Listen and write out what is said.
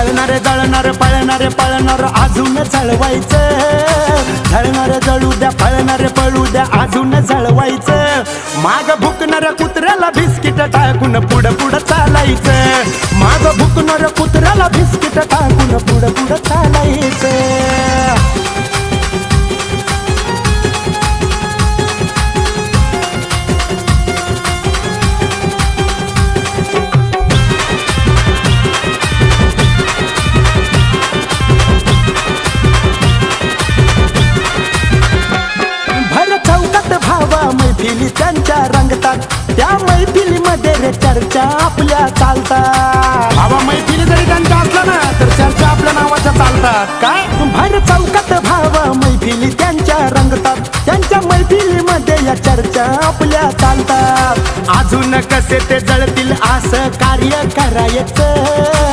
जळणारे जळणारे पळणारे पळणार अजून जळवायचं, जळणारे जळू द्या पळणारे पळू द्या अजून जळवायचं. माग भुकणाऱ्या कुत्र्याला बिस्किट टाकून पुढं पुढं चालायचं, माग भुकणाऱ्या कुत्र्याला बिस्किट टाकून पुढं पुढं चालायचं. मैफिली त्यांच्या रंगतात, त्या मैफिलीमध्ये रे चर्चा आपल्या चालतात. भावा मैफिली जरी त्यांच्या असल्या ना तर चर्चा आपल्या नावाच्या चालतात. काय भर चौकात भावा मैफिली त्यांच्या रंगतात, त्यांच्या मैफिलीमध्ये या चर्चा आपल्या चालतात. अजून कसे ते जळतील असं कार्य करायचं,